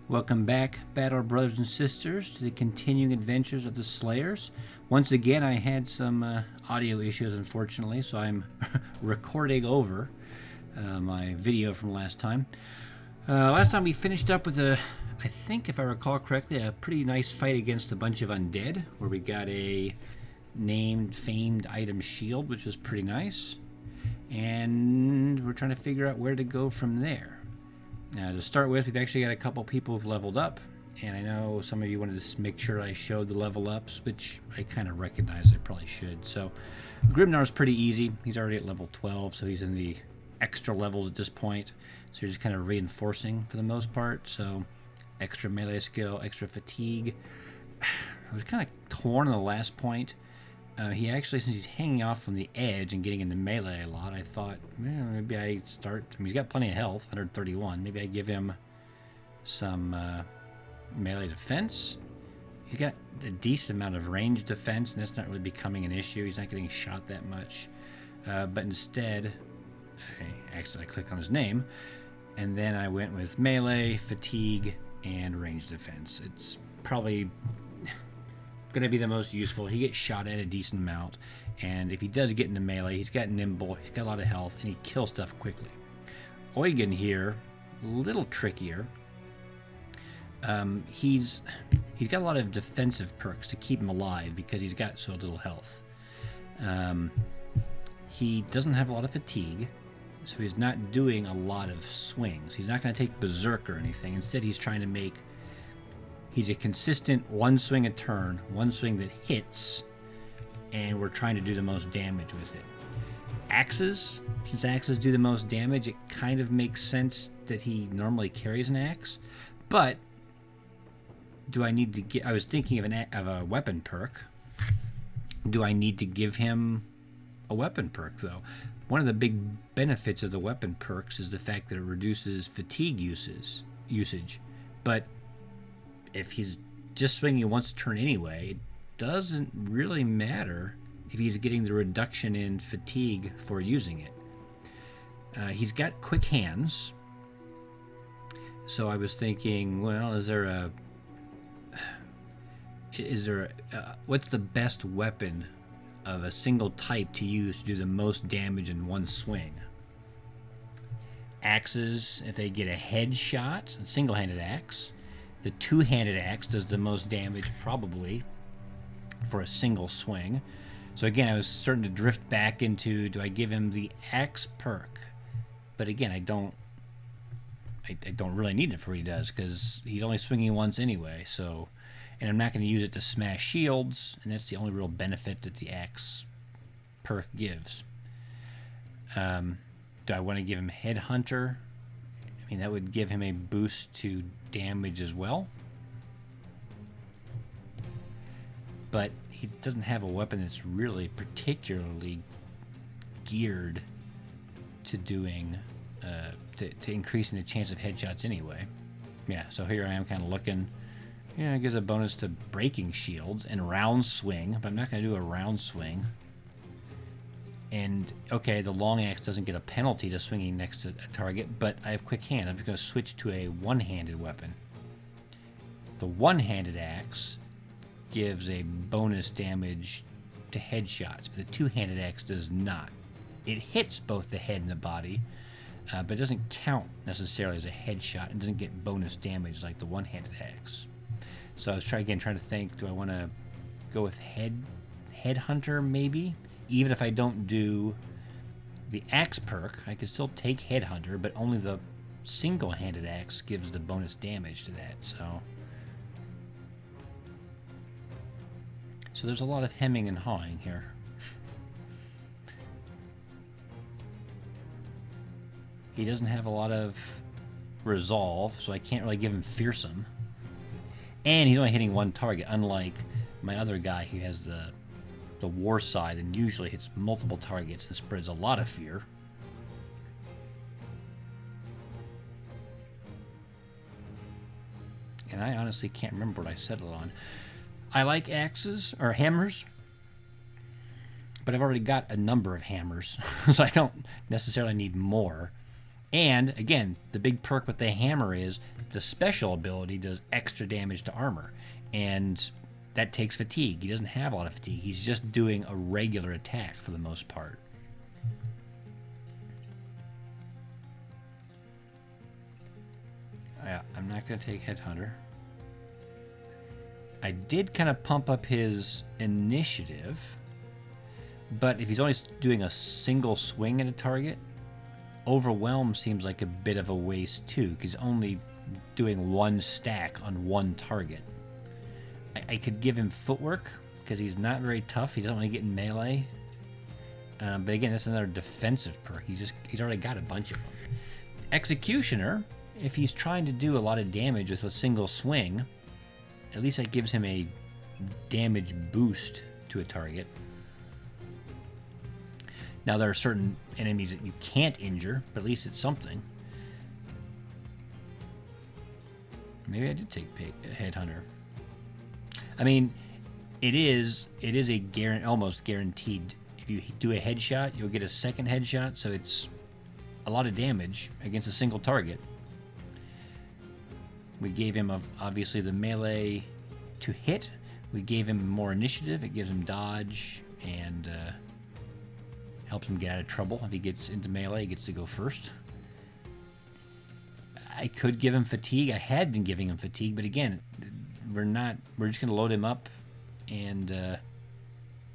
Welcome back, Battle Brothers and Sisters, to the continuing adventures of the Slayers. Once again, I had some audio issues, unfortunately, so I'm recording over my video from last time. Last time we finished up with I think if I recall correctly, a pretty nice fight against a bunch of undead, where we got a named, famed item shield, which was pretty nice. And we're trying to figure out where to go from there. To start with, we've actually got a couple people who've leveled up, and I know some of you wanted to make sure I showed the level ups, which I kind of recognize I probably should. So Grimnar's pretty easy. He's already at level 12, so he's in the extra levels at this point. So you're just kind of reinforcing for the most part. So extra melee skill, extra fatigue. I was kind of torn on the last point. He actually, since he's hanging off from the edge and getting into melee a lot, I thought, maybe I start. I mean, he's got plenty of health, 131. Maybe I give him some melee defense. He's got a decent amount of range defense, and that's not really becoming an issue. He's not getting shot that much. But instead, I clicked on his name, and then I went with melee, fatigue, and range defense. It's probably going to be the most useful. He gets shot at a decent amount, and if he does get into melee, he's got nimble, he's got a lot of health, and he kills stuff quickly. Eugen here, a little trickier. He's got a lot of defensive perks to keep him alive because he's got so little health. He doesn't have a lot of fatigue, so he's not doing a lot of swings. He's not going to take berserk or anything. Instead, he's trying to make. He's a consistent one swing a turn, one swing that hits, and we're trying to do the most damage with it. Axes, since axes do the most damage, it kind of makes sense that he normally carries an axe. But do I need to get? I was thinking of a weapon perk. Do I need to give him a weapon perk though? One of the big benefits of the weapon perks is the fact that it reduces fatigue usage, but if he's just swinging once a turn anyway, it doesn't really matter if he's getting the reduction in fatigue for using it. He's got quick hands, so I was thinking, well, what's the best weapon of a single type to use to do the most damage in one swing? Axes, if they get a headshot, a single-handed axe. The two-handed axe does the most damage probably for a single swing. So again, I was starting to drift back into, do I give him the axe perk? But again, I don't really need it for what he does because he's only swinging once anyway. So, and I'm not going to use it to smash shields, and that's the only real benefit that the axe perk gives. Do I want to give him Headhunter? I mean, that would give him a boost to damage as well. But he doesn't have a weapon that's really particularly geared to doing, to increasing the chance of headshots anyway. Yeah, so here I am kind of looking. Yeah, it gives a bonus to breaking shields and round swing, but I'm not going to do a round swing. And, okay, the long axe doesn't get a penalty to swinging next to a target, but I have quick hand. I'm just going to switch to a one-handed weapon. The one-handed axe gives a bonus damage to headshots, but the two-handed axe does not. It hits both the head and the body, but it doesn't count necessarily as a headshot. It doesn't get bonus damage like the one-handed axe. So I was trying to think, do I want to go with Headhunter maybe? Even if I don't do the axe perk, I can still take Headhunter, but only the single-handed axe gives the bonus damage to that. So there's a lot of hemming and hawing here. He doesn't have a lot of resolve, so I can't really give him fearsome. And he's only hitting one target, unlike my other guy who has the war side and usually hits multiple targets and spreads a lot of fear. And I honestly can't remember what I settled on. I like axes or hammers, but I've already got a number of hammers, so I don't necessarily need more. And again, the big perk with the hammer is the special ability does extra damage to armor, and that takes fatigue. He doesn't have a lot of fatigue. He's just doing a regular attack for the most part. Yeah, I'm not going to take Headhunter. I did kind of pump up his initiative, but if he's only doing a single swing at a target, Overwhelm seems like a bit of a waste too, because he's only doing one stack on one target. I could give him Footwork, because he's not very tough. He doesn't want to get in melee. But again, that's another defensive perk. He's already got a bunch of them. Executioner, if he's trying to do a lot of damage with a single swing, at least that gives him a damage boost to a target. Now, there are certain enemies that you can't injure, but at least it's something. Maybe I did take Headhunter. I mean, it is a almost guaranteed. If you do a headshot, you'll get a second headshot, so it's a lot of damage against a single target. We gave him, obviously, the melee to hit. We gave him more initiative. It gives him dodge and helps him get out of trouble. If he gets into melee, he gets to go first. I could give him fatigue. I had been giving him fatigue, but again, we're just going to load him up and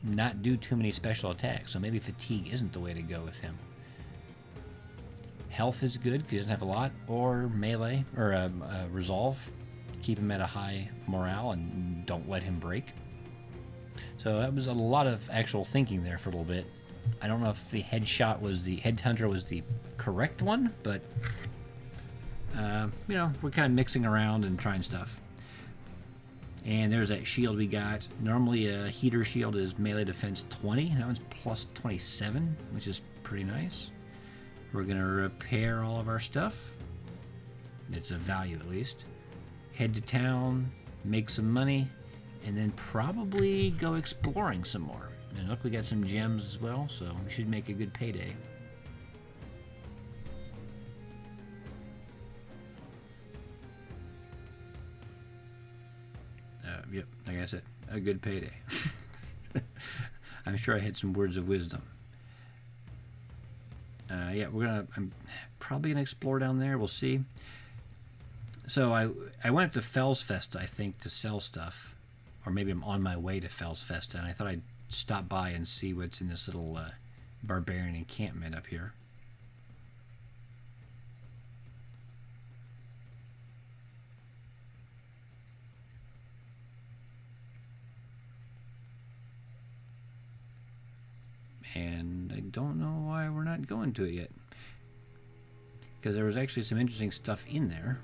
not do too many special attacks. So maybe fatigue isn't the way to go with him. Health is good because he doesn't have a lot, or melee, or resolve. Keep him at a high morale and don't let him break. So that was a lot of actual thinking there for a little bit. I don't know if the headshot was the Headhunter was the correct one, but you know, we're kind of mixing around and trying stuff. And there's that shield we got. Normally a heater shield is melee defense 20. That one's plus 27, which is pretty nice. We're going to repair all of our stuff. It's a value at least. Head to town, make some money, and then probably go exploring some more. And look, we got some gems as well, so we should make a good payday. Yep, like I said, a good payday. I'm sure I had some words of wisdom. Yeah, I'm probably gonna explore down there. We'll see. So I went up to Felsfest, I think, to sell stuff, or maybe I'm on my way to Felsfest, and I thought I'd stop by and see what's in this little barbarian encampment up here. And I don't know why we're not going to it yet, because there was actually some interesting stuff in there.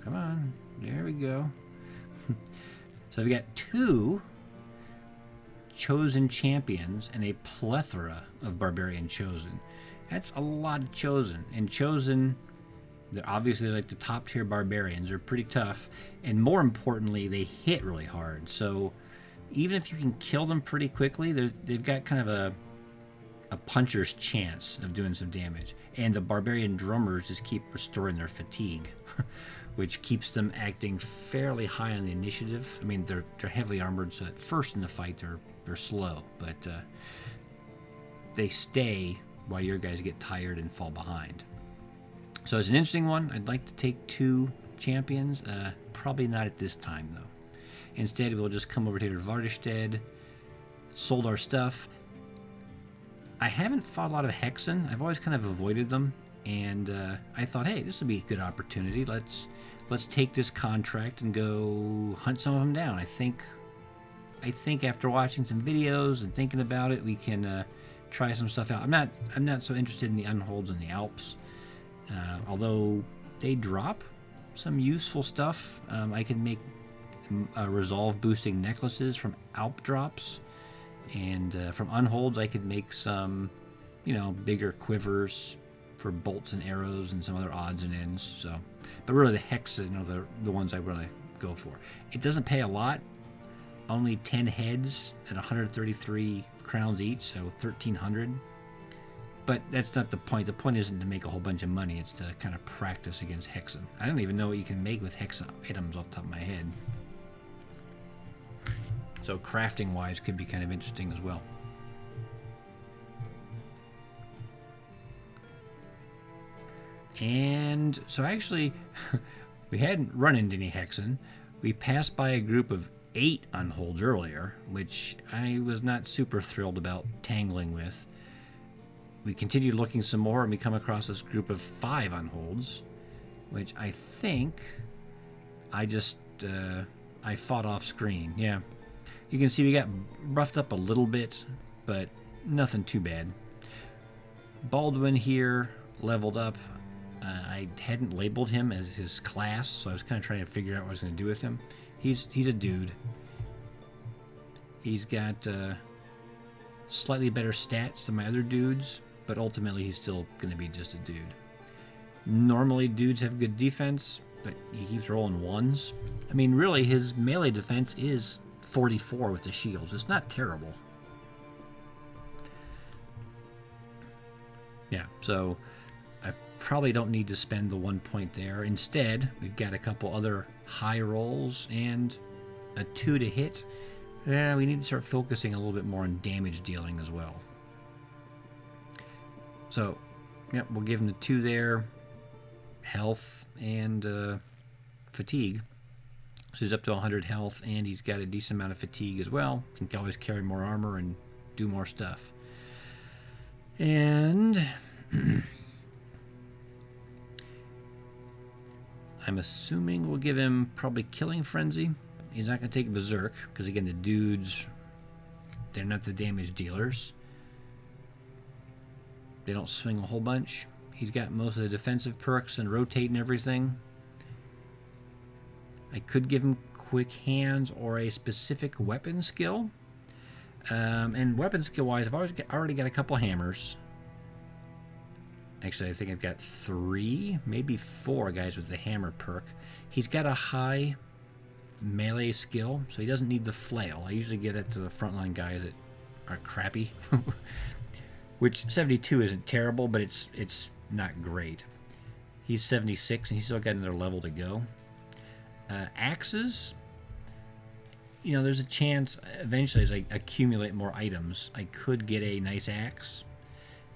Come on, there we go. So we got 2 chosen champions and a plethora of barbarian chosen. That's a lot of chosen. And chosen, they're obviously like the top tier barbarians. They're pretty tough, and more importantly, they hit really hard. So even if you can kill them pretty quickly, they've got kind of a puncher's chance of doing some damage. And the barbarian drummers just keep restoring their fatigue, which keeps them acting fairly high on the initiative. I mean, they're heavily armored, so at first in the fight they're slow, but they stay while your guys get tired and fall behind. So it's an interesting one. I'd like to take 2 champions. Probably not at this time, though. Instead, we'll just come over here to Vardestead, sold our stuff. I haven't fought a lot of Hexen. I've always kind of avoided them, and I thought, hey, this would be a good opportunity. Let's take this contract and go hunt some of them down. I think after watching some videos and thinking about it, we can try some stuff out. I'm not so interested in the Unholds in the Alps, although they drop some useful stuff. I can make resolve boosting necklaces from Alp drops, and from Unholds I could make some, bigger quivers for bolts and arrows and some other odds and ends. So, but really the Hexen are the ones I really go for. It doesn't pay a lot, only 10 heads at 133 crowns each, so 1,300. But that's not the point. The point isn't to make a whole bunch of money. It's to kind of practice against Hexen. I don't even know what you can make with Hexen items off the top of my head. So crafting-wise could be kind of interesting as well. And so actually, we hadn't run into any Hexen. We passed by a group of 8 unholds earlier, which I was not super thrilled about tangling with. We continued looking some more, and we come across this group of 5 unholds, which I think I just I fought off screen. Yeah, you can see we got roughed up a little bit, but nothing too bad. Baldwin here leveled up. I hadn't labeled him as his class, so I was kind of trying to figure out what I was going to do with him. He's a dude. He's got slightly better stats than my other dudes, but ultimately he's still going to be just a dude. Normally dudes have good defense, but he keeps rolling 1s. I mean, really, his melee defense is 44 with the shields. It's not terrible. Yeah, so I probably don't need to spend the 1 point there. Instead, we've got a couple other high rolls and a 2 to hit. Yeah, we need to start focusing a little bit more on damage dealing as well. So, yep, we'll give him the 2 there. Health and fatigue. So he's up to 100 health, and he's got a decent amount of fatigue as well. Can always carry more armor and do more stuff. And I'm assuming we'll give him probably Killing Frenzy. He's not going to take Berserk, because again, the dudes, they're not the damage dealers. They don't swing a whole bunch. He's got most of the defensive perks and rotate and everything. I could give him Quick Hands or a specific weapon skill. And weapon skill wise, I've already got a couple hammers. Actually, I think I've got 3, maybe 4 guys with the hammer perk. He's got a high melee skill, so he doesn't need the flail. I usually give that to the frontline guys that are crappy. Which 72 isn't terrible, but it's not great. He's 76, and he's still got another level to go. Axes, you know, there's a chance eventually as I accumulate more items, I could get a nice axe,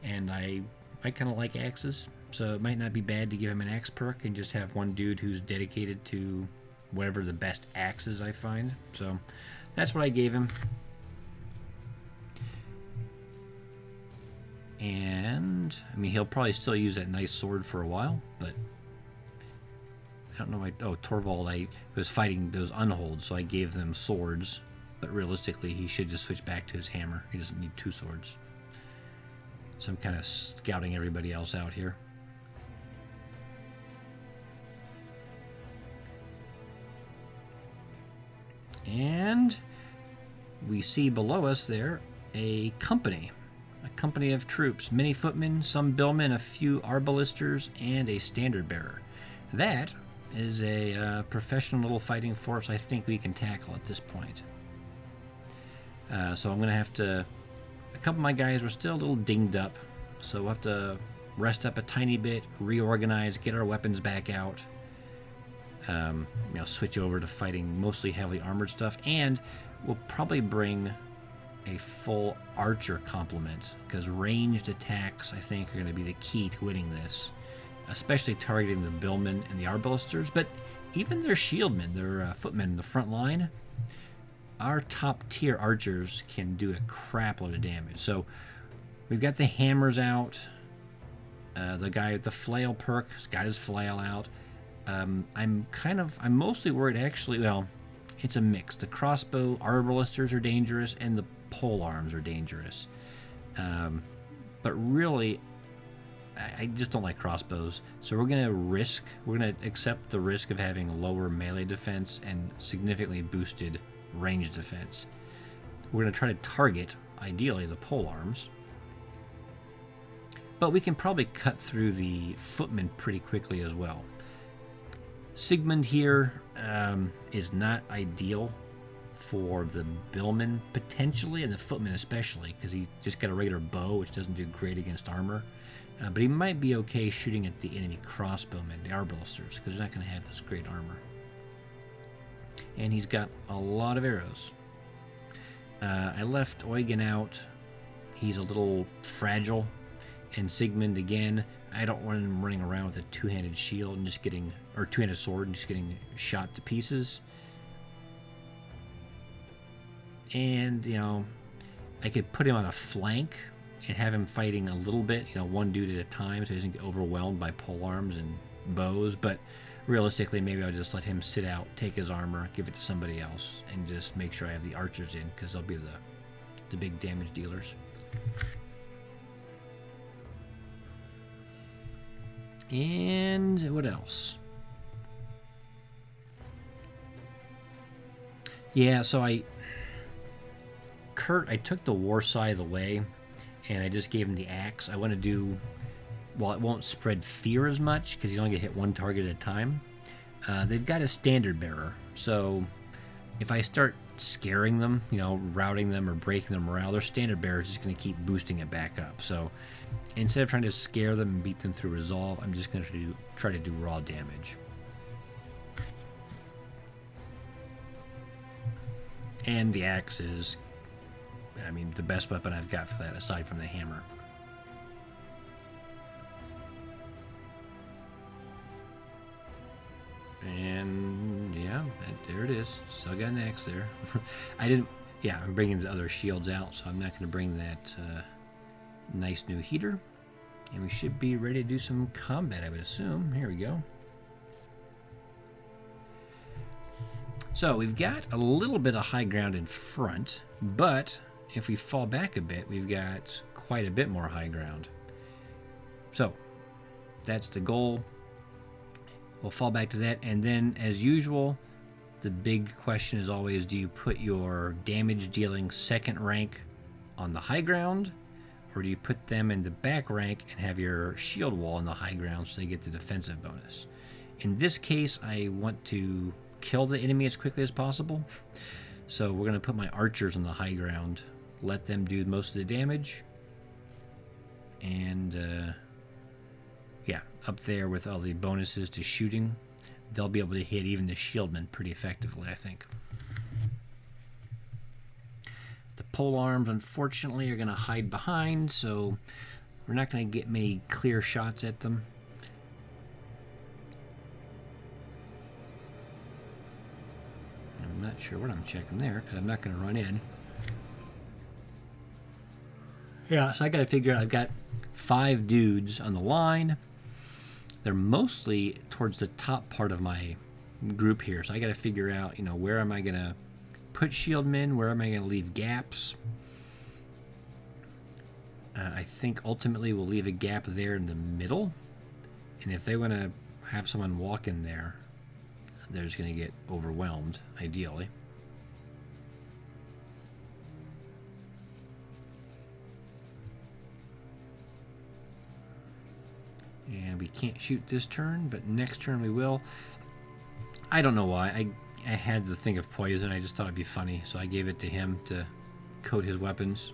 and I kind of like axes, so it might not be bad to give him an axe perk and just have one dude who's dedicated to whatever the best axes I find. So that's what I gave him. And I mean, he'll probably still use that nice sword for a while, but I don't know. Oh, Torvald, I was fighting those unholds, so I gave them swords, but realistically he should just switch back to his hammer. He doesn't need 2 swords. So I'm kind of scouting everybody else out here. And we see below us there a company of troops, many footmen, some billmen, a few arbalisters, and a standard bearer. That is a professional little fighting force I think we can tackle at this point. So I'm going to have to... A couple of my guys were still a little dinged up, so we'll have to rest up a tiny bit, reorganize, get our weapons back out, you know, switch over to fighting mostly heavily armored stuff, and we'll probably bring a full archer complement, because ranged attacks I think are going to be the key to winning this, especially targeting the billmen and the arbalisters, but even their shieldmen, their footmen in the front line. Our top tier archers can do a crap load of damage. So we've got the hammers out. The guy with the flail perk has got his flail out. I'm mostly worried actually, well, it's a mix. The crossbow arbalisters are dangerous and the pole arms are dangerous. But really, I just don't like crossbows. So we're going to accept the risk of having lower melee defense and significantly boosted range defense. We're going to try to target, ideally, the pole arms. But we can probably cut through the footmen pretty quickly as well. Sigmund here is not ideal for the billman potentially, and the footman especially, because he just got a regular bow, which doesn't do great against armor. But he might be okay shooting at the enemy crossbowmen, the arbalesters, because they're not going to have this great armor. And he's got a lot of arrows. I left Eugen out. He's a little fragile. And Sigmund, again, I don't want him running around with a two-handed shield and just getting, or two-handed sword and just getting shot to pieces. And, you know, I could put him on a flank and have him fighting a little bit, you know, one dude at a time, so he doesn't get overwhelmed by polearms and bows. But realistically, maybe I'll just let him sit out, take his armor, give it to somebody else, and just make sure I have the archers in, because they'll be the big damage dealers. And what else? Yeah, so I took the war scythe away, and I just gave him the axe. I want to do, well, it won't spread fear as much, because he's only going to hit one target at a time. They've got a standard bearer, so if I start scaring them, you know, routing them or breaking their morale, their standard bearer is just going to keep boosting it back up. So instead of trying to scare them and beat them through resolve, I'm just going to try to do raw damage. And the axe is, I mean, the best weapon I've got for that, aside from the hammer. And yeah, there it is. Still got an axe there. I'm bringing the other shields out, so I'm not going to bring that nice new heater. And we should be ready to do some combat, I would assume. Here we go. So we've got a little bit of high ground in front, but if we fall back a bit, we've got quite a bit more high ground. So that's the goal. We'll fall back to that, and then as usual, the big question is always, do you put your damage dealing second rank on the high ground, or do you put them in the back rank and have your shield wall on the high ground so they get the defensive bonus? In this case, I want to kill the enemy as quickly as possible, so we're going to put my archers on the high ground, let them do most of the damage, and yeah, up there with all the bonuses to shooting, they'll be able to hit even the shieldmen pretty effectively, I think. The polearms, unfortunately, are going to hide behind, so we're not going to get many clear shots at them. I'm not sure what I'm checking there, because I'm not going to run in. Yeah, so I got to figure out, I've got 5 dudes on the line. They're mostly towards the top part of my group here, so I got to figure out, you know, where am I going to put shieldmen, where am I going to leave gaps. I think ultimately we'll leave a gap there in the middle, and if they want to have someone walk in there, they're just going to get overwhelmed, ideally. And we can't shoot this turn, but next turn we will. I don't know why. I had the thing of poison. I just thought it'd be funny, so I gave it to him to coat his weapons.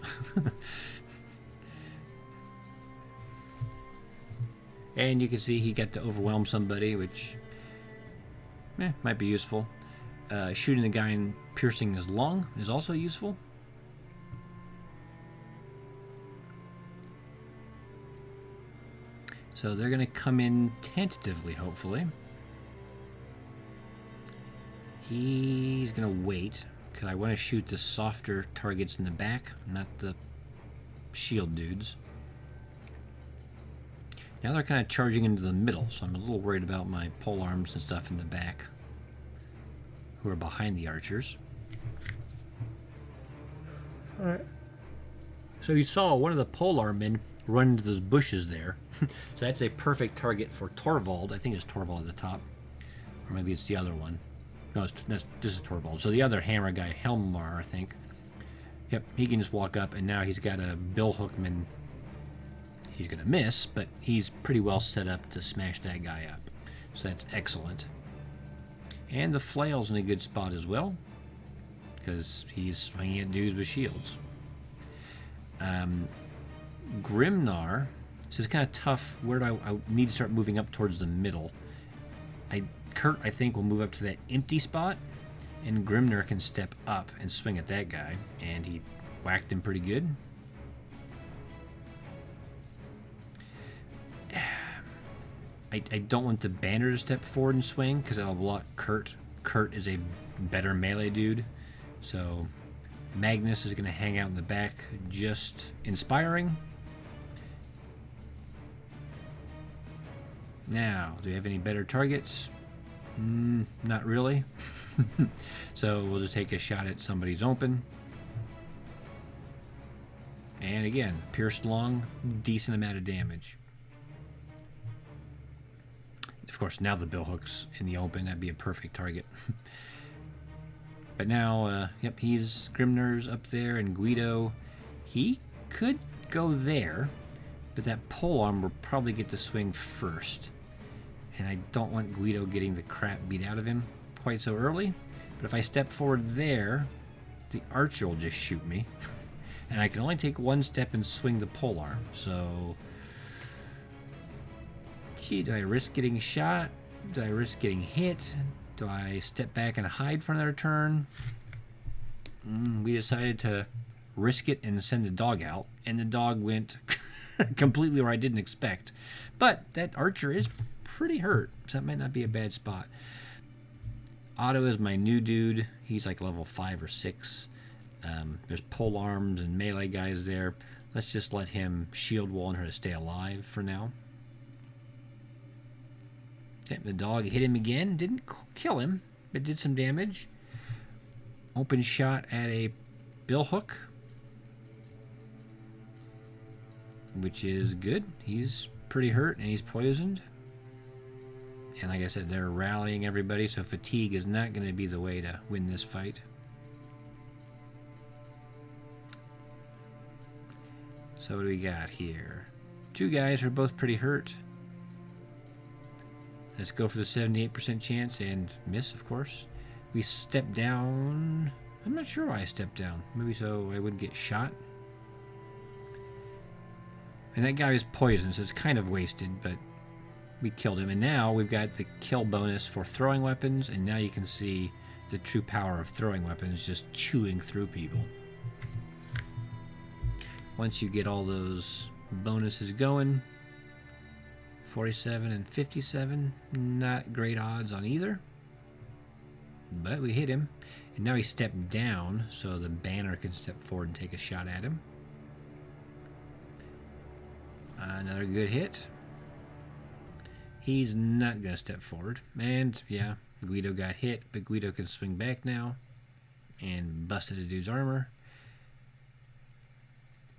And you can see he got to overwhelm somebody, which might be useful. Shooting the guy and piercing his lung is also useful. So they're going to come in tentatively, hopefully. He's going to wait, because I want to shoot the softer targets in the back, not the shield dudes. Now they're kind of charging into the middle, so I'm a little worried about my polearms and stuff in the back, who are behind the archers. Alright. So you saw one of the polearmen run into those bushes there. So that's a perfect target for Torvald. I think it's Torvald at the top. Or maybe it's the other one. No, this is Torvald. So the other hammer guy, Helmar, I think. Yep, he can just walk up, and now he's got a Bill Hookman. He's going to miss, but he's pretty well set up to smash that guy up. So that's excellent. And the flail's in a good spot as well, because he's swinging at dudes with shields. Grimnar, so it's kind of tough. Where do I need to start moving up towards the middle? Kurt, I think, will move up to that empty spot, and Grimnar can step up and swing at that guy, and he whacked him pretty good. I don't want the banner to step forward and swing because that'll block Kurt. Kurt is a better melee dude, so Magnus is going to hang out in the back, just inspiring. Now, do we have any better targets? Not really. So we'll just take a shot at somebody's open. And again, pierced lung, decent amount of damage. Of course, now the billhook's in the open, that'd be a perfect target. But now, yep, Grimnar's up there, and Guido, he could go there, but that polearm will probably get to swing first. And I don't want Guido getting the crap beat out of him quite so early. But if I step forward there, the archer will just shoot me. And I can only take one step and swing the polearm. So, gee, do I risk getting shot? Do I risk getting hit? Do I step back and hide for another turn? We decided to risk it and send the dog out. And the dog went completely where I didn't expect. But that archer is pretty hurt, so that might not be a bad spot. Otto is my new dude. He's like level 5 or 6. There's pole arms and melee guys there. Let's just let him shield wall and her to stay alive for now. Okay, the dog hit him again. Didn't kill him, but did some damage. Open shot at a billhook, which is good. He's pretty hurt and he's poisoned. And like I said, they're rallying everybody, so fatigue is not going to be the way to win this fight. So what do we got here? Two guys are both pretty hurt. Let's go for the 78% chance and miss, of course. We step down. I'm not sure why I stepped down. Maybe so I wouldn't get shot. And that guy is poisoned, so it's kind of wasted, but we killed him. And now we've got the kill bonus for throwing weapons, and now you can see the true power of throwing weapons just chewing through people. Once you get all those bonuses going, 47 and 57, not great odds on either, but we hit him. And now he stepped down so the banner can step forward and take a shot at him. Another good hit. He's not going to step forward. And yeah, Guido got hit, but Guido can swing back now and busted a dude's armor.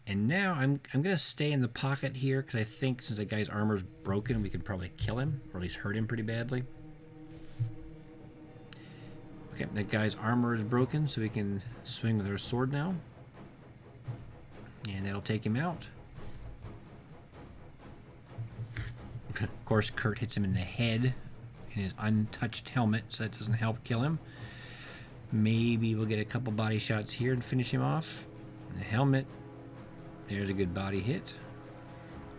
And now I'm going to stay in the pocket here because I think since the guy's armor's broken, we can probably kill him, or at least hurt him pretty badly. Okay, that guy's armor is broken, so we can swing with our sword now. And that'll take him out. Of course, Kurt hits him in the head in his untouched helmet, so that doesn't help kill him. Maybe we'll get a couple body shots here and finish him off. The helmet. There's a good body hit.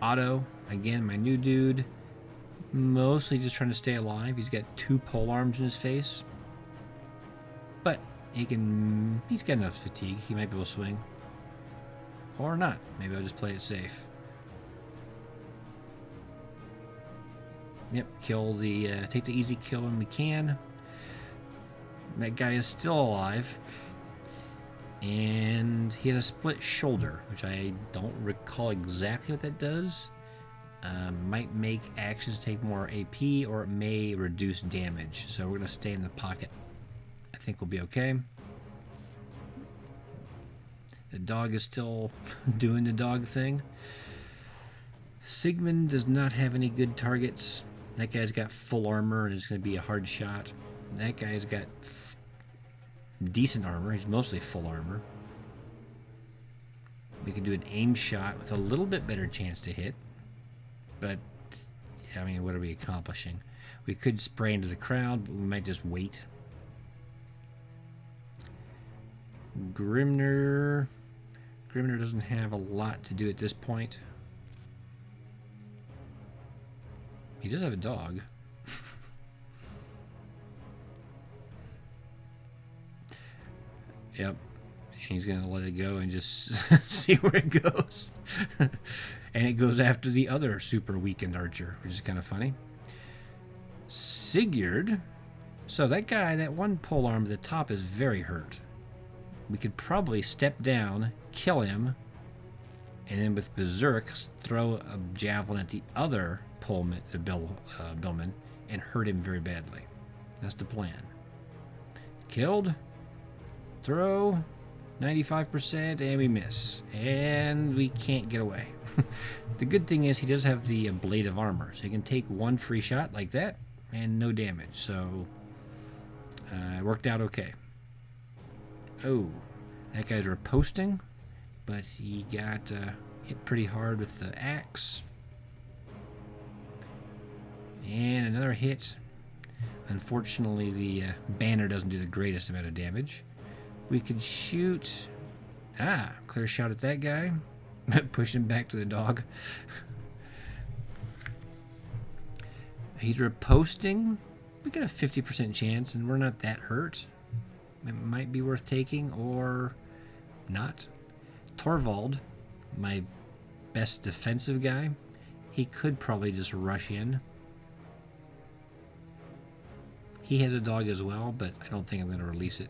Otto, again, my new dude. Mostly just trying to stay alive. He's got 2 pole arms in his face. But he's got enough fatigue. He might be able to swing. Or not. Maybe I'll just play it safe. Yep, take the easy kill when we can. That guy is still alive. And he has a split shoulder, which I don't recall exactly what that does. Might make actions take more AP, or it may reduce damage. So we're going to stay in the pocket. I think we'll be okay. The dog is still doing the dog thing. Sigmund does not have any good targets. That guy's got full armor and it's going to be a hard shot. That guy's got decent armor. He's mostly full armor. We can do an aim shot with a little bit better chance to hit. But, I mean, what are we accomplishing? We could spray into the crowd, but we might just wait. Grimner doesn't have a lot to do at this point. He does have a dog. Yep. He's going to let it go and just see where it goes. And it goes after the other super weakened archer, which is kind of funny. Sigurd. So that guy, that one polearm at the top is very hurt. We could probably step down, kill him, and then with Berserk, throw a javelin at the other billman and hurt him very badly. That's the plan. Killed. Throw. 95%, and we miss. And we can't get away. The good thing is he does have the blade of armor, so he can take one free shot like that, and no damage. So, it worked out okay. Oh, that guy's riposting, but he got hit pretty hard with the axe. And another hit. Unfortunately, the banner doesn't do the greatest amount of damage. We could shoot... Ah, clear shot at that guy. Push him back to the dog. He's riposting. We got a 50% chance, and we're not that hurt. It might be worth taking, or not. Torvald, my best defensive guy, he could probably just rush in. He has a dog as well, but I don't think I'm going to release it.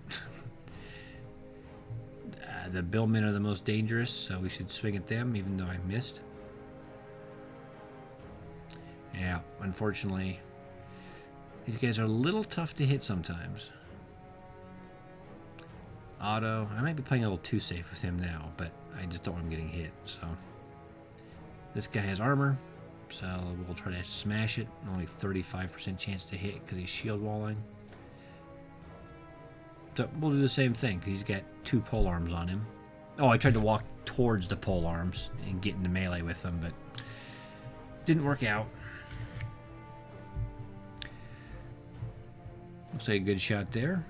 The billmen are the most dangerous, so we should swing at them, even though I missed. Yeah, unfortunately, these guys are a little tough to hit sometimes. Otto, I might be playing a little too safe with him now, but I just don't want him getting hit, so. This guy has armor, so we'll try to smash it. Only 35% chance to hit because he's shield walling. So we'll do the same thing, because he's got two polearms on him. Oh, I tried to walk towards the polearms and get into melee with them, but didn't work out. Looks like a good shot there.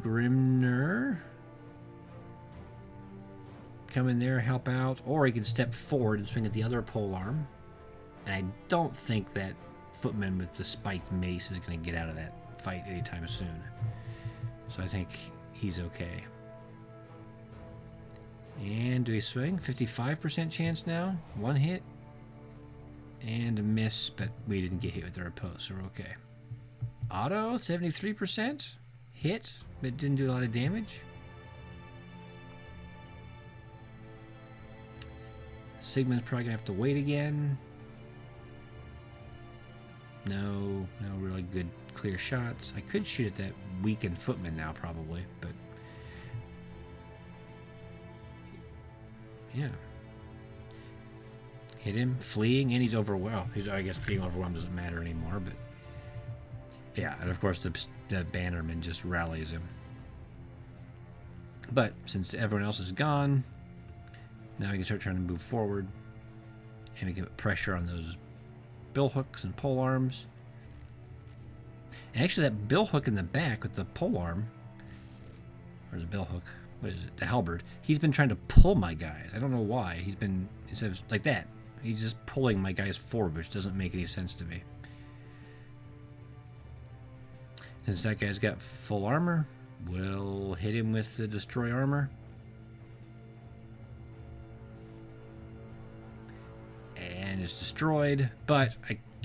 Grimner. Come in there, help out, or he can step forward and swing at the other polearm. And I don't think that footman with the spiked mace is going to get out of that fight anytime soon. So I think he's okay. And do we swing? 55% chance now. One hit. And a miss, but we didn't get hit with the riposte, so we're okay. Otto, 73%. Hit, but didn't do a lot of damage. Sigmund's probably going to have to wait again. No really good clear shots. I could shoot at that weakened footman now, probably, but yeah. Hit him, fleeing, and he's overwhelmed. I guess being overwhelmed doesn't matter anymore, but yeah, and of course the bannerman just rallies him. But since everyone else is gone, now we can start trying to move forward, and we can put pressure on those bill hooks and pole arms. And actually, that bill hook in the back with the pole arm, or the bill hook, what is it? The halberd. He's been trying to pull my guys. I don't know why. He's been, instead of like that, he's just pulling my guys forward, which doesn't make any sense to me. Since that guy's got full armor, we'll hit him with the destroy armor. And it's destroyed, but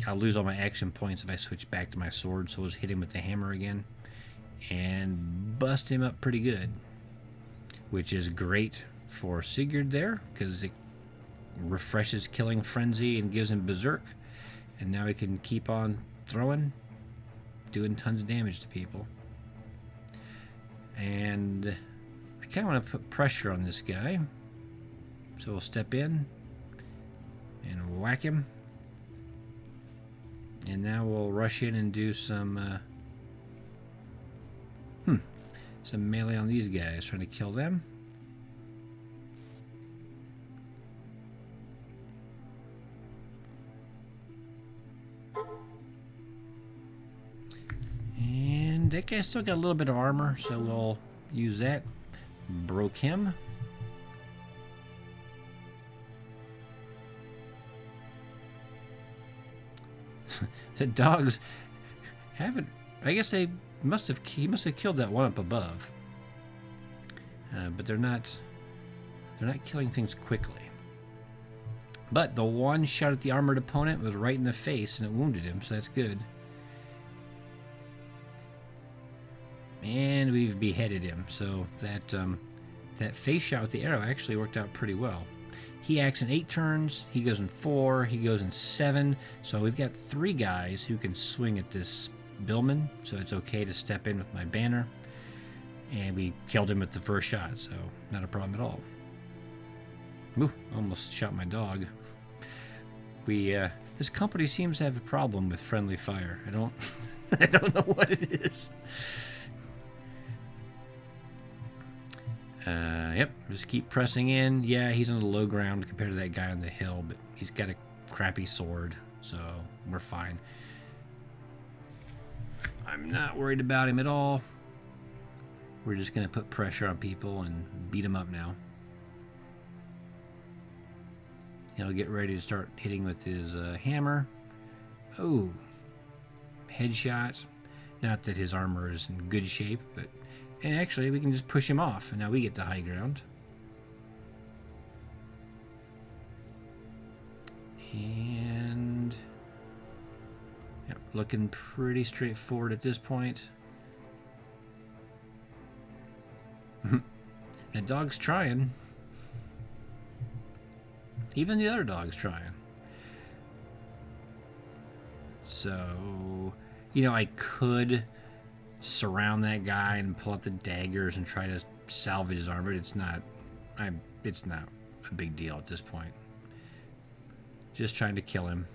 I'll lose all my action points if I switch back to my sword, so we'll just hit him with the hammer again and bust him up pretty good, which is great for Sigurd there because it refreshes killing frenzy and gives him berserk, and now he can keep on throwing, doing tons of damage to people. And I kind of want to put pressure on this guy, so we'll step in and whack him. And now we'll rush in and do some melee on these guys, trying to kill them. And that guy still got a little bit of armor, so we'll use that. Broke him. The dogs haven't... I guess they must have... He must have killed that one up above. But they're not... They're not killing things quickly. But the one shot at the armored opponent was right in the face, and it wounded him, so that's good. And we've beheaded him, so that face shot with the arrow actually worked out pretty well. He acts in 8 turns, he goes in 4, he goes in 7, so we've got 3 guys who can swing at this Billman, so it's okay to step in with my banner. And we killed him with the first shot, so not a problem at all. Ooh, almost shot my dog. This company seems to have a problem with friendly fire. I don't know what it is. Yep, just keep pressing in. Yeah, he's on the low ground compared to that guy on the hill, but he's got a crappy sword, so we're fine. I'm not worried about him at all. We're just going to put pressure on people and beat him up now. He'll get ready to start hitting with his hammer. Oh, headshot. Not that his armor is in good shape, but... And actually, we can just push him off, and now we get the high ground. And... Yep, looking pretty straightforward at this point. That dog's trying. Even the other dog's trying. So, you know, I could surround that guy and pull out the daggers and try to salvage his armor. It's not a big deal at this point. Just trying to kill him,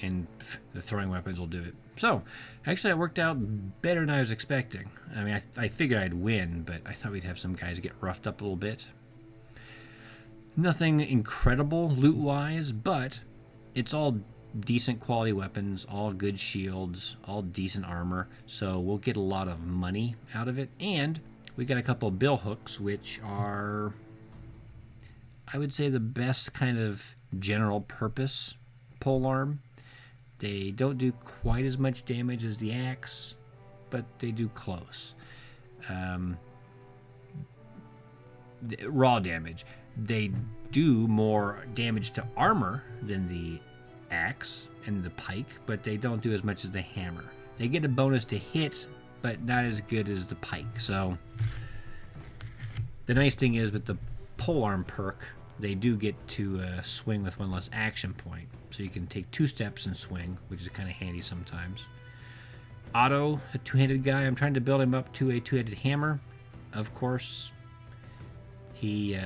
and the throwing weapons will do it. So, actually, it worked out better than I was expecting. I mean, I figured I'd win, but I thought we'd have some guys get roughed up a little bit. Nothing incredible loot-wise, but it's all decent quality weapons, all good shields, all decent armor, so we'll get a lot of money out of it. And we got a couple of bill hooks, which are, I would say, the best kind of general purpose polearm. They don't do quite as much damage as the axe, but they do close. Raw damage. They do more damage to armor than the axe and the pike, but they don't do as much as the hammer. They get a bonus to hit, but not as good as the pike. So the nice thing is with the polearm perk, they do get to swing with one less action point, so you can take 2 steps and swing, which is kind of handy sometimes. Otto, a 2-handed guy, I'm trying to build him up to a 2-handed hammer. Of course, he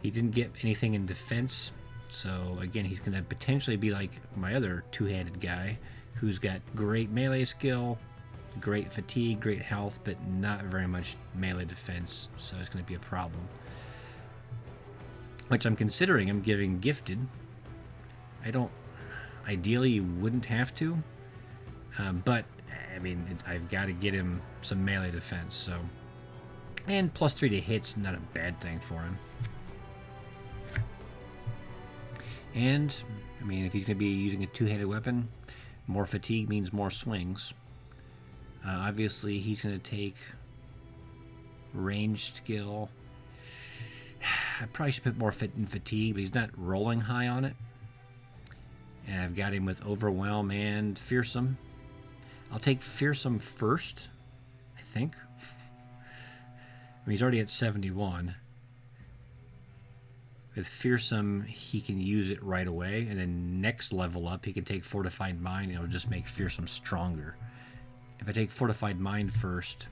didn't get anything in defense. So, again, he's going to potentially be like my other 2-handed guy who's got great melee skill, great fatigue, great health, but not very much melee defense. So it's going to be a problem. Which I'm considering I'm giving gifted. Ideally, you wouldn't have to. But, I mean, I've got to get him some melee defense. So, and +3 to hit's not a bad thing for him. And, I mean, if he's going to be using a 2-handed weapon, more fatigue means more swings. Obviously, he's going to take ranged skill. I probably should put more fit in fatigue, but he's not rolling high on it. And I've got him with overwhelm and fearsome. I'll take fearsome first, I think. I mean, he's already at 71. With fearsome, he can use it right away, and then next level up, he can take fortified mind, and it'll just make fearsome stronger. If I take fortified mind first,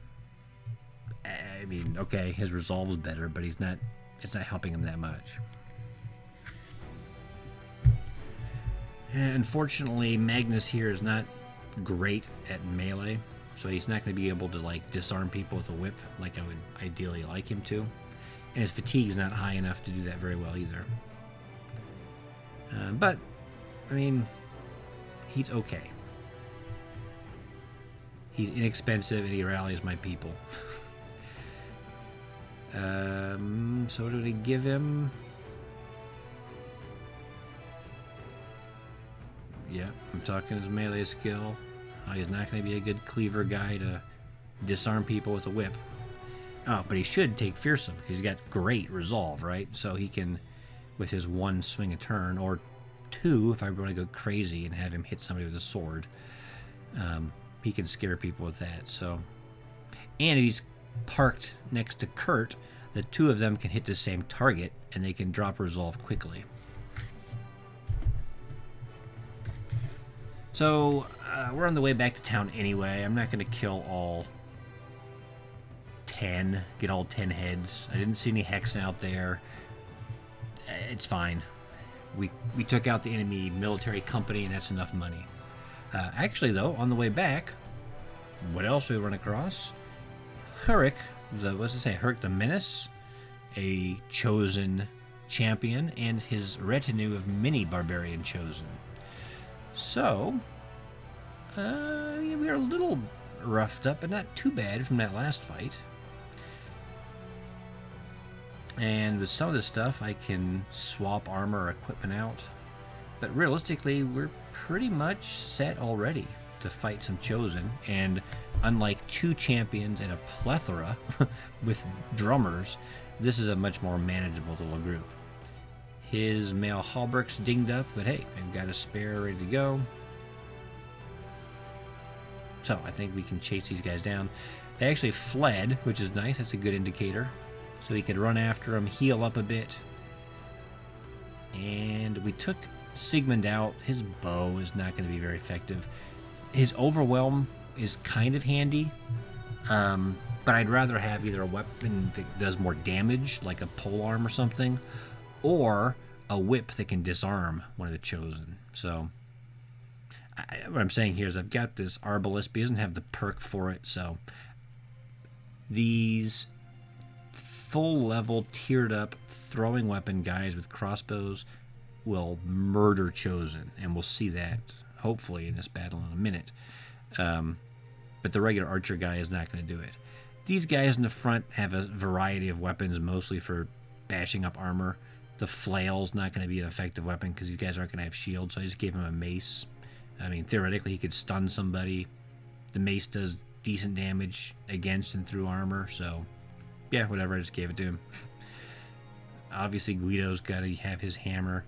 I mean, okay, his resolve's better, but it's not helping him that much. And unfortunately, Magnus here is not great at melee, so he's not going to be able to like disarm people with a whip like I would ideally like him to. And his fatigue is not high enough to do that very well either. But, I mean, he's okay. He's inexpensive and he rallies my people. So what do we give him? Yeah, I'm talking his melee skill. He's not going to be a good cleaver guy to disarm people with a whip. Oh, but he should take fearsome because he's got great resolve, right? So he can, with his one swing a turn, or two if I want to go crazy and have him hit somebody with a sword, he can scare people with that. So, and he's parked next to Kurt, the two of them can hit the same target and they can drop resolve quickly. So we're on the way back to town anyway. I'm not going to kill all 10, get all 10 heads. I didn't see any Hexen out there. It's fine. We took out the enemy military company and that's enough money. Actually though, on the way back, what else we run across? Hurrick, what's it say? Hurrick the Menace, a chosen champion, and his retinue of mini barbarian chosen. So, yeah, we are a little roughed up, but not too bad from that last fight. And with some of this stuff, I can swap armor or equipment out. But realistically, we're pretty much set already to fight some chosen. And unlike two champions and a plethora with drummers, this is a much more manageable little group. His male hauberk's dinged up, but hey, I've got a spare ready to go. So I think we can chase these guys down. They actually fled, which is nice. That's a good indicator. So we could run after them, heal up a bit. And we took Sigmund out. His bow is not going to be very effective. His overwhelm is kind of handy. But I'd rather have either a weapon that does more damage, like a polearm or something, or a whip that can disarm one of the chosen. So what I'm saying here is I've got this arbalist, but he doesn't have the perk for it. So these full level tiered up throwing weapon guys with crossbows will murder chosen, and we'll see that hopefully in this battle in a minute. But the regular archer guy is not going to do it. These guys in the front have a variety of weapons, mostly for bashing up armor. The flail's not going to be an effective weapon because these guys aren't going to have shields, so I just gave him a mace. I mean, theoretically, he could stun somebody. The mace does decent damage against and through armor, so yeah, whatever, I just gave it to him. Obviously, Guido's got to have his hammer.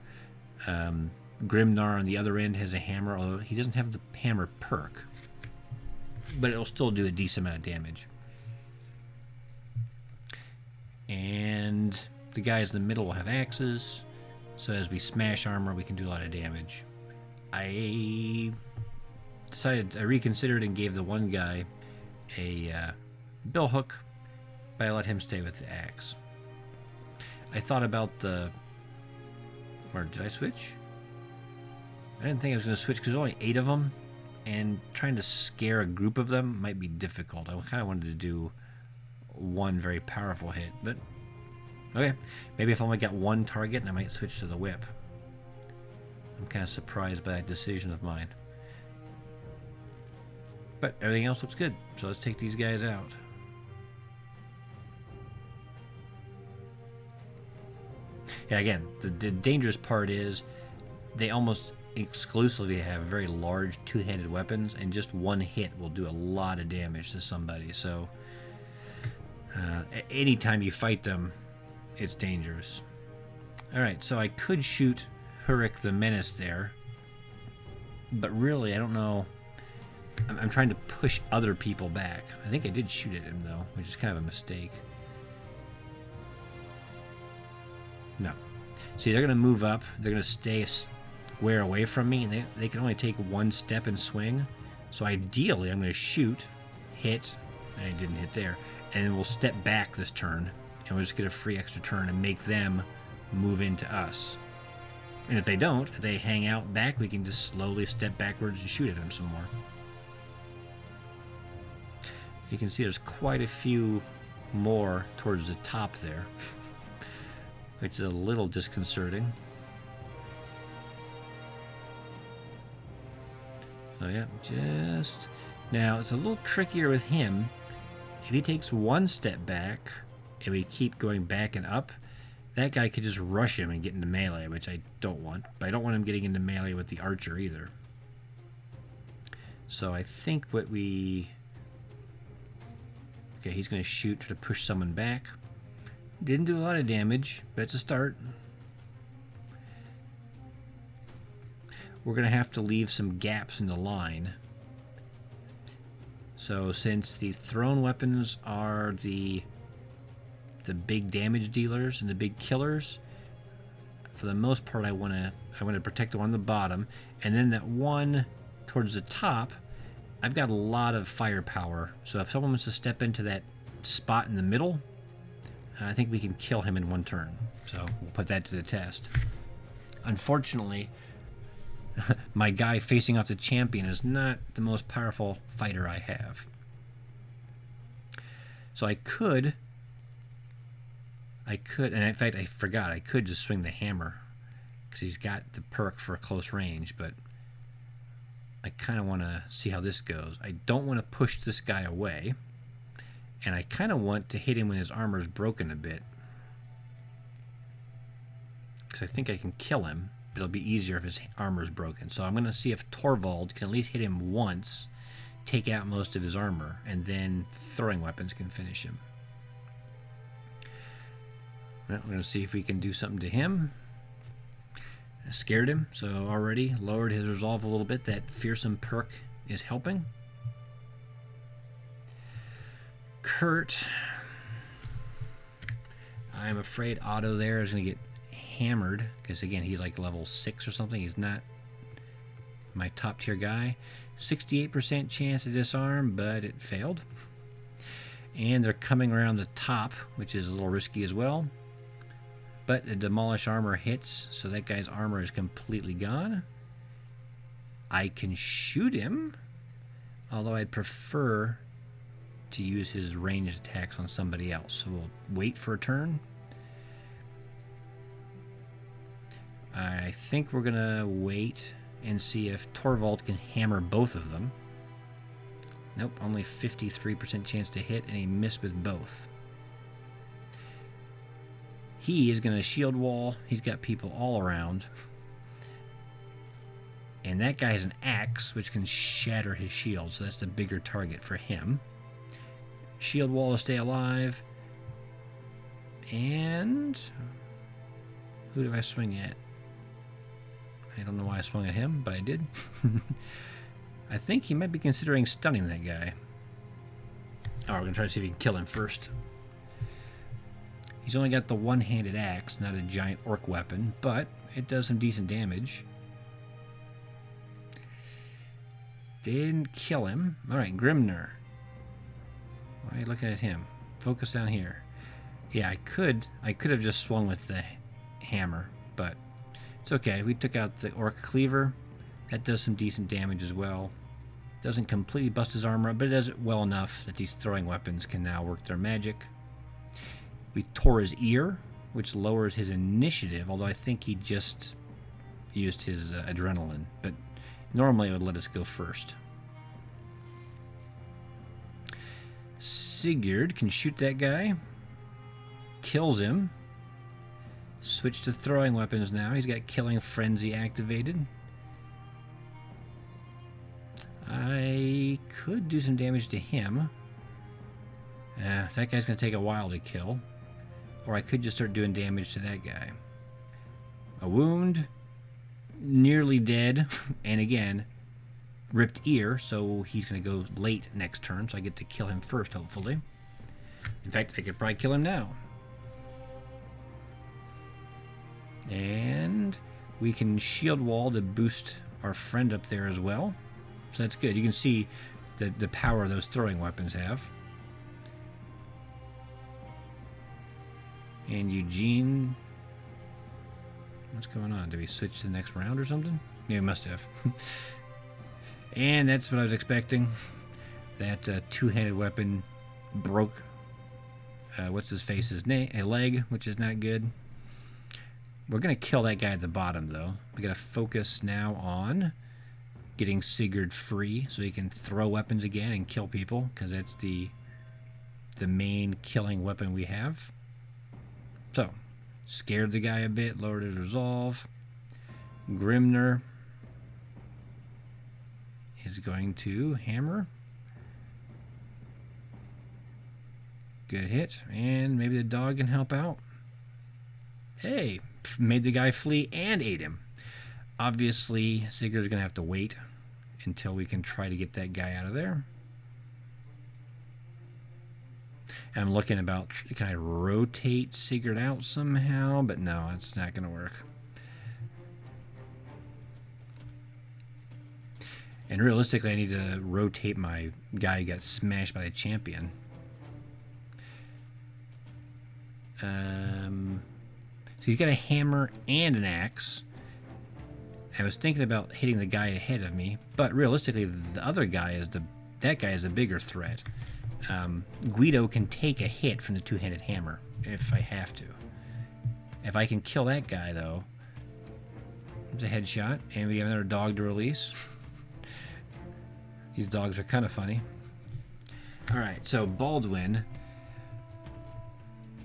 Grimnar on the other end has a hammer, although he doesn't have the hammer perk. But it'll still do a decent amount of damage. And the guys in the middle will have axes, so as we smash armor, we can do a lot of damage. I reconsidered and gave the one guy a bill hook, but I let him stay with the axe. I thought about or did I switch? I didn't think I was going to switch because there's only 8 of them, and trying to scare a group of them might be difficult. I kind of wanted to do one very powerful hit, but okay. Maybe if I only got one target, I might switch to the whip. I'm kind of surprised by that decision of mine. But everything else looks good, so let's take these guys out. Yeah, again, the dangerous part is they almost exclusively have very large two-handed weapons, and just one hit will do a lot of damage to somebody. So anytime you fight them, it's dangerous. Alright, so I could shoot Hurrick the Menace there, but really I don't know. I'm trying to push other people back. I think I did shoot at him though, which is kind of a mistake. No. See, they're going to move up. They're going to stay square away from me, and they can only take one step and swing. So ideally, I'm going to shoot, hit, and I didn't hit there, and then we'll step back this turn, and we'll just get a free extra turn and make them move into us. And if they don't, if they hang out back, we can just slowly step backwards and shoot at them some more. You can see there's quite a few more towards the top there, which is a little disconcerting. So yeah, just Now, it's a little trickier with him. If he takes one step back, and we keep going back and up, that guy could just rush him and get into melee, which I don't want. But I don't want him getting into melee with the archer either. So I think what we... Okay, he's going to shoot to push someone back. Didn't do a lot of damage, but it's a start. We're going to have to leave some gaps in the line. So since the thrown weapons are the big damage dealers and the big killers, for the most part I want to protect the one on the bottom, and then that one towards the top, I've got a lot of firepower. So if someone wants to step into that spot in the middle, I think we can kill him in one turn. So we'll put that to the test. Unfortunately, my guy facing off the champion is not the most powerful fighter I have. So I could, and in fact I forgot, I could just swing the hammer because he's got the perk for close range, but I kind of want to see how this goes. I don't want to push this guy away, and I kind of want to hit him when his armor is broken a bit, because I think I can kill him, but it'll be easier if his armor is broken. So I'm going to see if Torvald can at least hit him once, take out most of his armor, and then throwing weapons can finish him. Well, we're going to see if we can do something to him. I scared him, so already lowered his resolve a little bit. That fearsome perk is helping. Kurt, I'm afraid Otto there is going to get hammered, because again he's like level 6 or something. He's not my top tier guy. 68% chance to disarm, but it failed. And they're coming around the top, which is a little risky as well. But the demolish armor hits, so that guy's armor is completely gone. I can shoot him, although I'd prefer to use his ranged attacks on somebody else. So we'll wait for a turn. I think we're going to wait and see if Torvald can hammer both of them. Nope, only 53% chance to hit, and he missed with both. He is going to shield wall. He's got people all around. And that guy has an axe, which can shatter his shield, so that's the bigger target for him. Shield wall to stay alive. And who do I swing at? I don't know why I swung at him, but I did. I think he might be considering stunning that guy. Oh, we're going to try to see if we can kill him first. He's only got the one-handed axe, not a giant orc weapon, but it does some decent damage. Didn't kill him. Alright, Grimner. Why are you looking at him? Focus down here. Yeah, I could have just swung with the hammer, but it's okay. We took out the orc cleaver. That does some decent damage as well. Doesn't completely bust his armor up, but it does it well enough that these throwing weapons can now work their magic. We tore his ear, which lowers his initiative, although I think he just used his adrenaline, but normally it would let us go first. Sigurd can shoot that guy. Kills him. Switch to throwing weapons now. He's got Killing Frenzy activated. I could do some damage to him. That guy's going to take a while to kill. Or I could just start doing damage to that guy. A wound. Nearly dead. And again, ripped ear, so he's going to go late next turn, so I get to kill him first, hopefully. In fact, I could probably kill him now. And we can shield wall to boost our friend up there as well. So that's good. You can see the power those throwing weapons have. And Eugene... What's going on? Did we switch to the next round or something? Yeah, we must have. And that's what I was expecting. That two-handed weapon broke what's-his-face's leg, which is not good. We're going to kill that guy at the bottom, though. We got to focus now on getting Sigurd free so he can throw weapons again and kill people, because that's the main killing weapon we have. So, scared the guy a bit, lowered his resolve. Grimner is going to hammer. Good hit, and maybe the dog can help out. Hey, made the guy flee and ate him. Obviously, Sigurd's going to have to wait until we can try to get that guy out of there. I'm looking about, can I rotate Sigurd out somehow? But no, it's not going to work. And realistically, I need to rotate my guy who got smashed by the champion. So he's got a hammer and an axe. I was thinking about hitting the guy ahead of me, but realistically, the other guy is that guy is the bigger threat. Guido can take a hit from the two-handed hammer if I have to. If I can kill that guy, though, it's a headshot, and we have another dog to release. These dogs are kind of funny. Alright, so Baldwin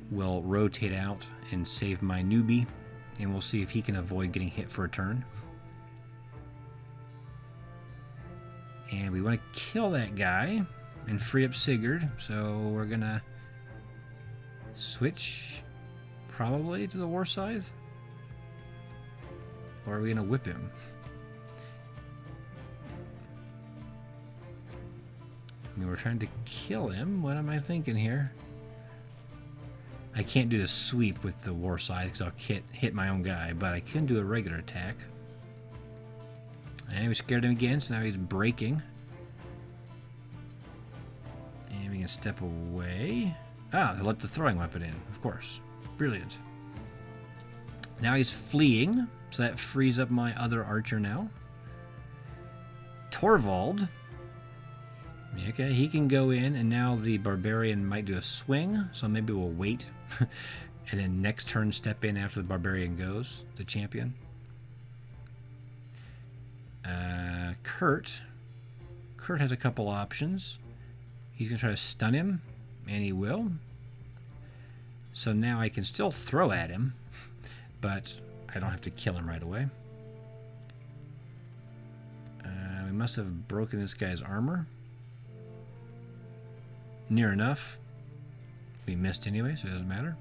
will rotate out and save my newbie, and we'll see if he can avoid getting hit for a turn. And we want to kill that guy and free up Sigurd, so we're gonna switch probably to the war scythe, or are we gonna whip him? I mean, we're trying to kill him. What am I thinking here? I can't do the sweep with the war scythe because I'll hit my own guy, but I can do a regular attack. And we scared him again, so now he's breaking. And we can step away. Ah, they let the throwing weapon in, of course. Brilliant. Now he's fleeing, so that frees up my other archer now. Torvald. Okay, he can go in, and now the barbarian might do a swing, so maybe we'll wait. And then next turn step in after the barbarian goes, the champion. Kurt has a couple options. He's going to try to stun him, and he will. So now I can still throw at him, but I don't have to kill him right away. We must have broken this guy's armor. Near enough. We missed anyway, so it doesn't matter.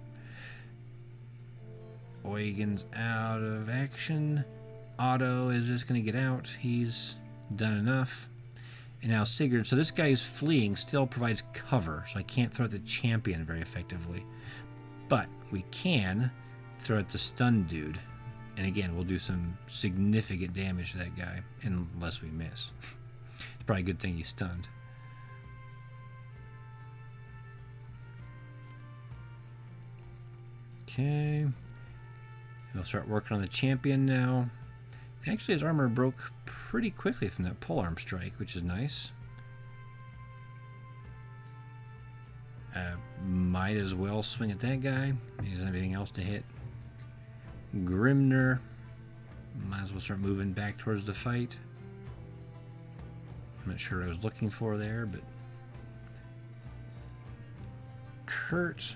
Eugen's out of action. Otto is just going to get out. He's done enough. And now Sigurd. So this guy who's fleeing still provides cover, so I can't throw at the champion very effectively. But we can throw at the stunned dude. And again, we'll do some significant damage to that guy, unless we miss. It's probably a good thing he's stunned. Okay. We'll start working on the champion now. Actually, his armor broke pretty quickly from that polearm strike, which is nice. Might as well swing at that guy. He doesn't have anything else to hit. Grimner. Might as well start moving back towards the fight. I'm not sure what I was looking for there, but... Kurt.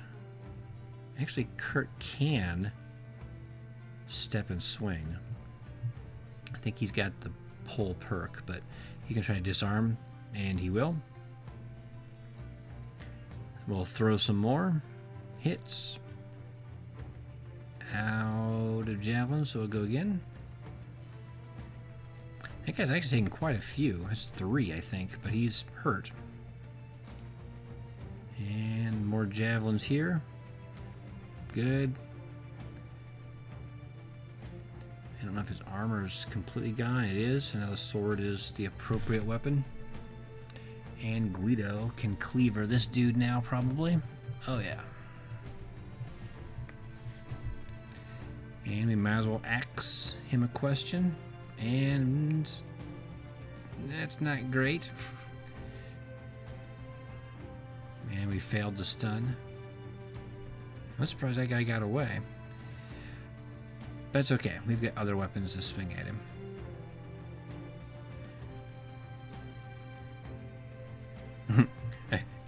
Actually, Kurt can step and swing. I think he's got the pole perk, but he can try to disarm, and he will. We'll throw some more hits. Out of javelin, so we'll go again. That guy's actually taking quite a few. That's 3, I think, but he's hurt. And more javelins here. Good. I don't know if his armor's completely gone. It is, so now the sword is the appropriate weapon. And Guido can cleaver this dude now, probably. Oh, yeah. And we might as well ask him a question. And that's not great. And we failed to stun. I'm surprised that guy got away. But it's okay. We've got other weapons to swing at him.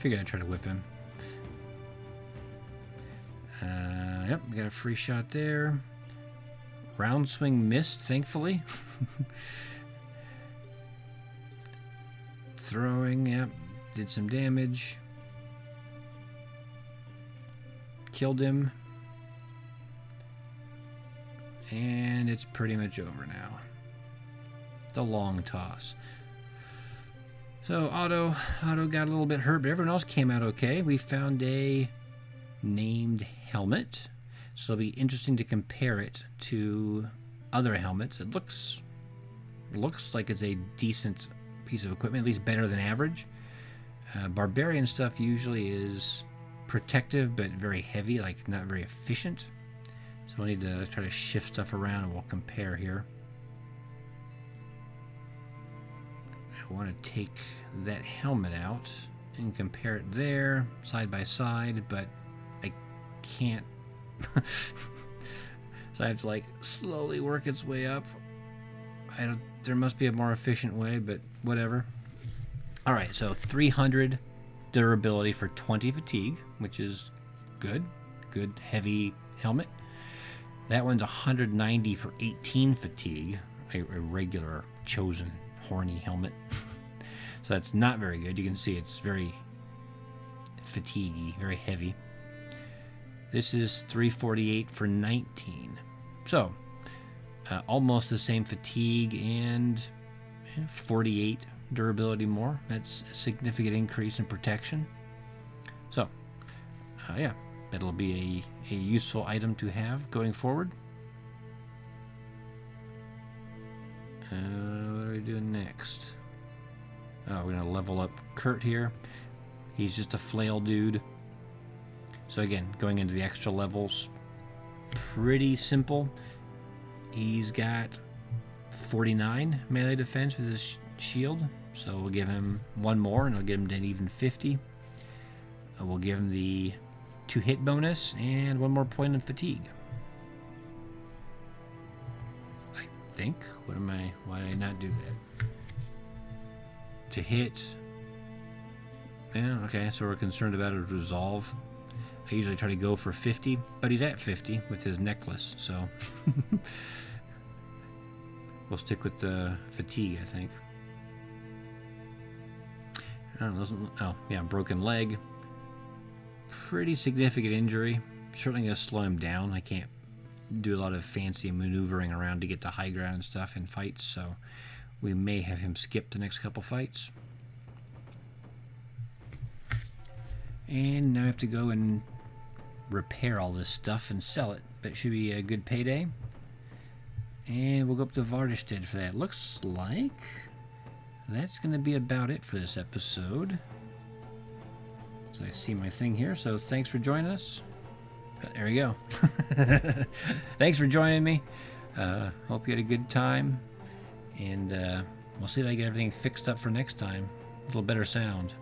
Figured I'd try to whip him. Yep, we got a free shot there. Round swing missed, thankfully. Throwing, yep, did some damage. Killed him. And it's pretty much over now. The long toss. So Otto got a little bit hurt, but everyone else came out okay. We found a named helmet. So it'll be interesting to compare it to other helmets. It looks like it's a decent piece of equipment, at least better than average. Barbarian stuff usually is protective, but very heavy, like not very efficient. So we'll need to try to shift stuff around and we'll compare here. I want to take that helmet out and compare it there, side by side, but I can't. So I have to like slowly work its way up. There must be a more efficient way, but whatever. Alright, so 300 durability for 20 fatigue, which is good. Good heavy helmet. That one's 190 for 18 fatigue, a regular chosen horny helmet. So that's not very good. You can see it's very fatiguey, very heavy. This is 348 for 19. So almost the same fatigue and 48 durability more. That's a significant increase in protection. So yeah, that'll be a useful item to have going forward. What are we doing next? Oh, we're going to level up Kurt here. He's just a flail dude. So again, going into the extra levels, pretty simple. He's got 49 melee defense with his shield. So we'll give him one more and it'll get him to an even 50. We'll give him the 2 hit bonus and one more point in fatigue. I think. Why did I not do that? To hit. Yeah, okay, so we're concerned about his resolve. I usually try to go for 50, but he's at 50 with his necklace, so we'll stick with the fatigue, I think. I don't know, oh, yeah, broken leg. Pretty significant injury. Certainly going to slow him down. I can't do a lot of fancy maneuvering around to get to high ground and stuff in fights, so we may have him skip the next couple fights. And now I have to go and repair all this stuff and sell it, but it should be a good payday. And we'll go up to Vardestead for that. Looks like that's going to be about it for this episode. So I see my thing here, so thanks for joining us. There we go. Thanks for joining me. Hope you had a good time. And we'll see if I get everything fixed up for next time. A little better sound.